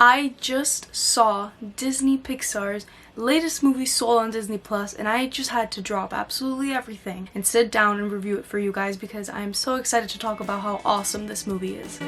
I just saw Disney Pixar's latest movie, Soul, on Disney Plus, and I just had to drop absolutely everything and sit down and review it for you guys because I'm so excited to talk about how awesome this movie is.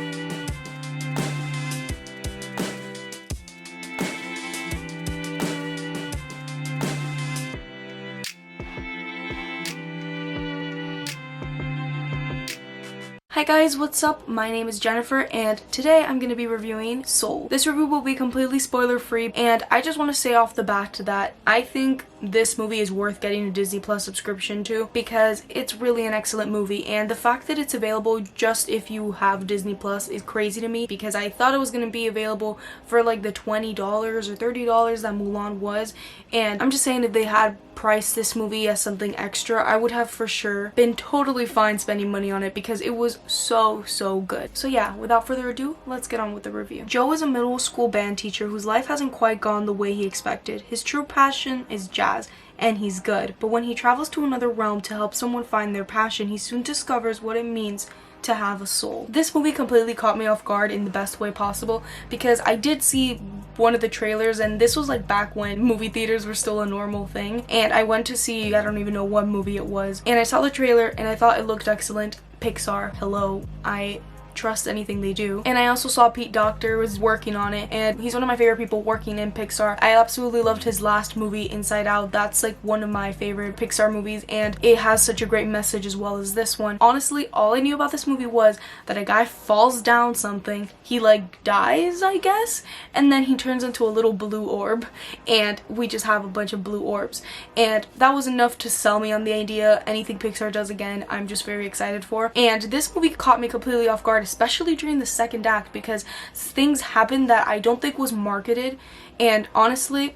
Hi guys, what's up? My name is Jennifer and today I'm going to be reviewing Soul. This review will be completely spoiler free and I just want to say off the bat that I think this movie is worth getting a Disney Plus subscription to because it's really an excellent movie, and the fact that it's available just if you have Disney Plus is crazy to me because I thought it was going to be available for like the $20 or $30 that Mulan was, and I'm just saying if they had priced this movie as something extra, I would have for sure been totally fine spending money on it because it was so good. So yeah, without further ado, let's get on with the review. Joe is a middle school band teacher whose life hasn't quite gone the way he expected. His true passion is jazz, and he's good, but when he travels to another realm to help someone find their passion, he soon discovers what it means to have a soul. This movie completely caught me off guard in the best way possible because I did see one of the trailers, and this was like back when movie theaters were still a normal thing, and I went to see, I don't even know what movie it was, and I saw the trailer and I thought it looked excellent. Pixar, hello, I trust anything they do. And I also saw Docter was working on it, and he's one of my favorite people working in Pixar. I absolutely loved his last movie, Inside Out. That's like one of my favorite Pixar movies, and it has such a great message as well as this one. Honestly, all I knew about this movie was that a guy falls down something, he like dies, I guess, and then he turns into a little blue orb, and we just have a bunch of blue orbs. And that was enough to sell me on the idea. Anything Pixar does again, I'm just very excited for. And this movie caught me completely off guard, especially during the second act, because things happened that I don't think was marketed, and honestly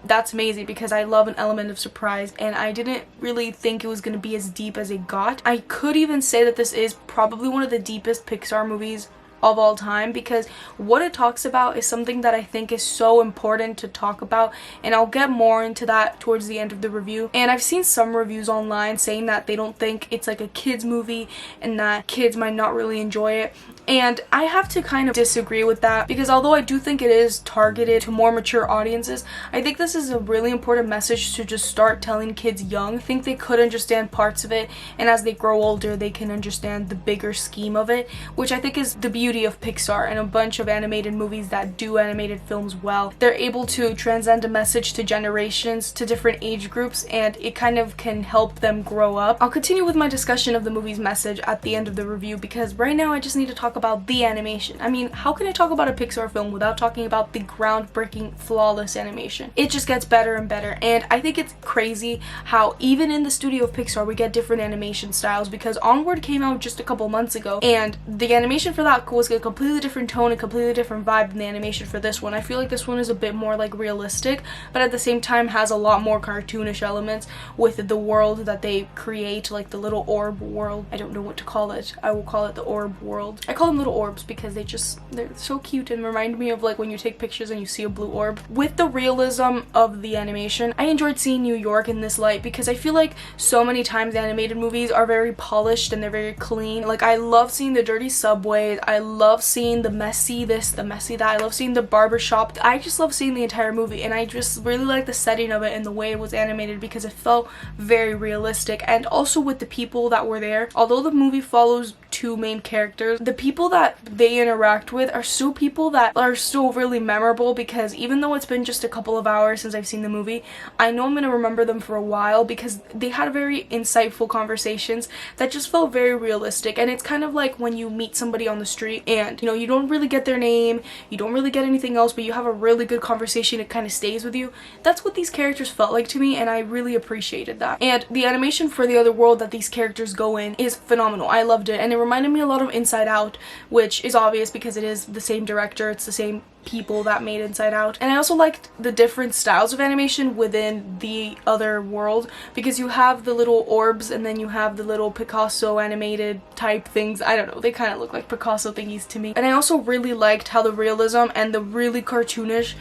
that's amazing because I love an element of surprise, and I didn't really think it was going to be as deep as it got. I could even say that this is probably one of the deepest Pixar movies of all time because what it talks about is something that I think is so important to talk about, and I'll get more into that towards the end of the review. And I've seen some reviews online saying that they don't think it's like a kids movie and that kids might not really enjoy it, and I have to kind of disagree with that because although I do think it is targeted to more mature audiences, I think this is a really important message to just start telling kids young. I think they could understand parts of it, and as they grow older they can understand the bigger scheme of it, which I think is the beauty of Pixar and a bunch of animated movies that do animated films well. They're able to transcend a message to generations, to different age groups, and it kind of can help them grow up. I'll continue with my discussion of the movie's message at the end of the review because right now I just need to talk about the animation. I mean, how can I talk about a Pixar film without talking about the groundbreaking, flawless animation? It just gets better and better, and I think it's crazy how even in the studio of Pixar we get different animation styles because Onward came out just a couple months ago, and the animation for that was a completely different tone and completely different vibe than the animation for this one. I feel like this one is a bit more like realistic, but at the same time has a lot more cartoonish elements with the world that they create, like the little orb world. I don't know what to call it. I will call it the orb world. I call them little orbs because they're so cute and remind me of like when you take pictures and you see a blue orb. With the realism of the animation, I enjoyed seeing New York in this light because I feel like so many times animated movies are very polished and they're very clean. Like I love seeing the dirty subways, I love seeing the messy this, the messy that, I love seeing the barbershop. I just love seeing the entire movie, and I just really like the setting of it and the way it was animated because it felt very realistic. And also with the people that were there, although the movie follows two main characters, the people that they interact with are still people that are still really memorable because even though it's been just a couple of hours since I've seen the movie, I know I'm going to remember them for a while because they had very insightful conversations that just felt very realistic. And it's kind of like when you meet somebody on the street and you know you don't really get their name, you don't really get anything else, but you have a really good conversation, it kind of stays with you. That's what these characters felt like to me, and I really appreciated that. And the animation for the other world that these characters go in is phenomenal. I loved it, and it reminded me a lot of Inside Out, which is obvious because it is the same director, it's the same people that made Inside Out. And I also liked the different styles of animation within the other world because you have the little orbs and then you have the little Picasso animated type things. I don't know, they kind of look like Picasso thingies to me. And I also really liked how the realism and the really cartoonish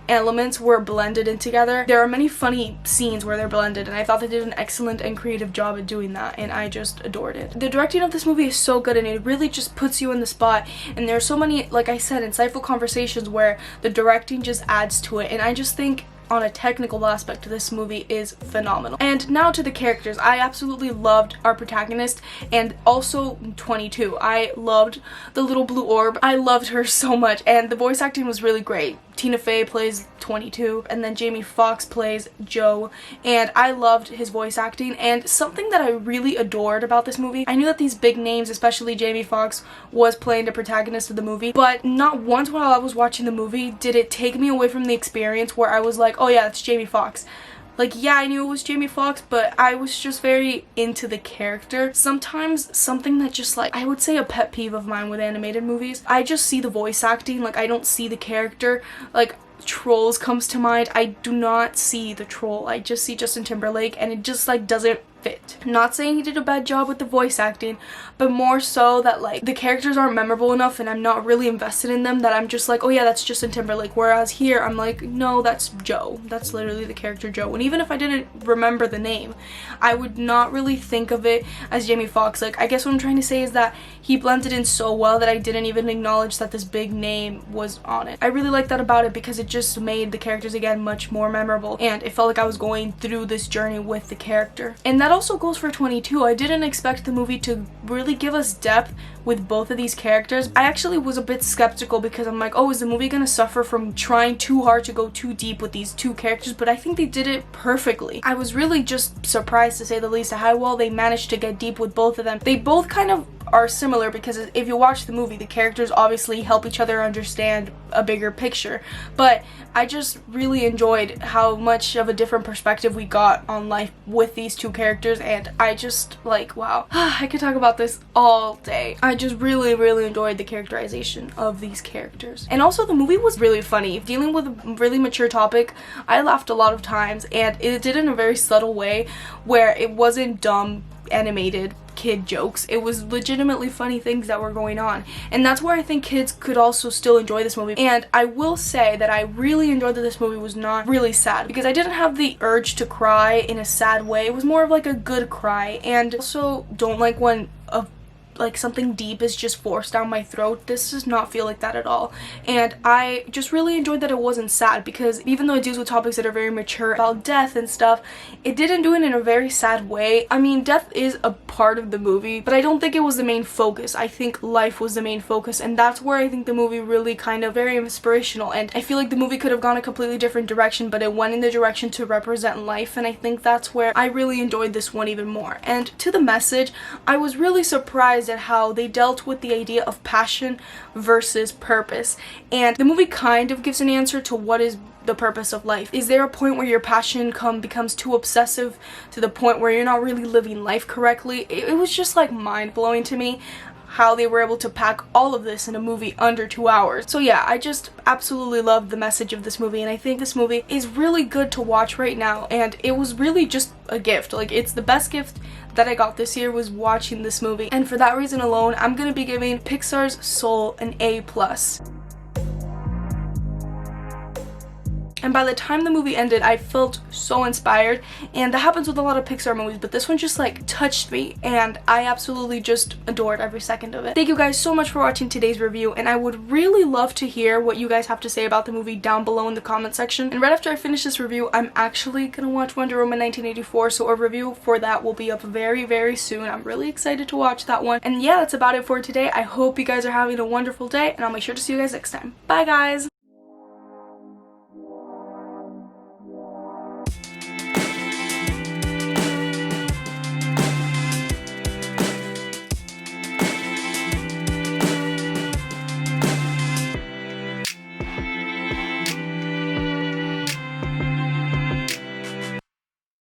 elements were blended in together. There are many funny scenes where they're blended, and I thought they did an excellent and creative job at doing that, and I just adored it. The directing of this movie is so good, and it really just puts you in the spot, and there are so many, like I said, insightful conversations where the directing just adds to it, and I just think on a technical aspect, this movie is phenomenal. And now to the characters. I absolutely loved our protagonist, and also 22. I loved the little blue orb. I loved her so much, and the voice acting was really great. Tina Fey plays 22, and then Jamie Foxx plays Joe, and I loved his voice acting. And something that I really adored about this movie, I knew that these big names, especially Jamie Foxx, was playing the protagonist of the movie, but not once while I was watching the movie did it take me away from the experience where I was like, oh yeah, it's Jamie Foxx. Like, yeah, I knew it was Jamie Foxx, but I was just very into the character. Sometimes something that just, like, I would say a pet peeve of mine with animated movies, I just see the voice acting, like, I don't see the character. Like, Trolls comes to mind. I do not see the troll. I just see Justin Timberlake, and it just, like, doesn't fit. Not saying he did a bad job with the voice acting, but more so that, like, the characters aren't memorable enough and I'm not really invested in them, that I'm just like, oh yeah, that's Justin Timberlake. Whereas here, I'm like, no, that's Joe. That's literally the character Joe. And even if I didn't remember the name, I would not really think of it as Jamie Foxx. Like, I guess what I'm trying to say is that he blended in so well that I didn't even acknowledge that this big name was on it. I really like that about it because it just made the characters, again, much more memorable, and it felt like I was going through this journey with the character. And that also goes for 22. I didn't expect the movie to really give us depth with both of these characters. I actually was a bit skeptical because I'm like, oh, is the movie gonna suffer from trying too hard to go too deep with these two characters? But I think they did it perfectly. I was really just surprised, to say the least, at how well they managed to get deep with both of them. They both kind of are similar because if you watch the movie, the characters obviously help each other understand a bigger picture, but I just really enjoyed how much of a different perspective we got on life with these two characters, and I just, like, wow. I could talk about this all day. I just really enjoyed the characterization of these characters. And also, the movie was really funny. Dealing with a really mature topic, I laughed a lot of times, and it did in a very subtle way where it wasn't dumb animated kid jokes. It was legitimately funny things that were going on, and that's where I think kids could also still enjoy this movie. And I will say that I really enjoyed that this movie was not really sad, because I didn't have the urge to cry in a sad way. It was more of like a good cry. And also don't like when like something deep is just forced down my throat. This does not feel like that at all, and I just really enjoyed that it wasn't sad, because even though it deals with topics that are very mature about death and stuff, it didn't do it in a very sad way. I mean, death is a part of the movie, but I don't think it was the main focus. I think life was the main focus, and that's where I think the movie really kind of very inspirational. And I feel like the movie could have gone a completely different direction, but it went in the direction to represent life, and I think that's where I really enjoyed this one even more. And to the message, I was really surprised at how they dealt with the idea of passion versus purpose, and the movie kind of gives an answer to what is the purpose of life. Is there a point where your passion becomes too obsessive to the point where you're not really living life correctly? It was just like mind-blowing to me how they were able to pack all of this in a movie under 2 hours. So yeah, I just absolutely love the message of this movie, and I think this movie is really good to watch right now, and it was really just a gift. Like, it's the best gift that I got this year was watching this movie, and for that reason alone, I'm gonna be giving Pixar's Soul an A+. And by the time the movie ended, I felt so inspired, and that happens with a lot of Pixar movies, but this one just like touched me, and I absolutely just adored every second of it. Thank you guys so much for watching today's review, and I would really love to hear what you guys have to say about the movie down below in the comment section. And right after I finish this review, I'm actually gonna watch Wonder Woman 1984, so a review for that will be up very soon. I'm really excited to watch that one. And yeah, that's about it for today. I hope you guys are having a wonderful day, and I'll make sure to see you guys next time. Bye guys!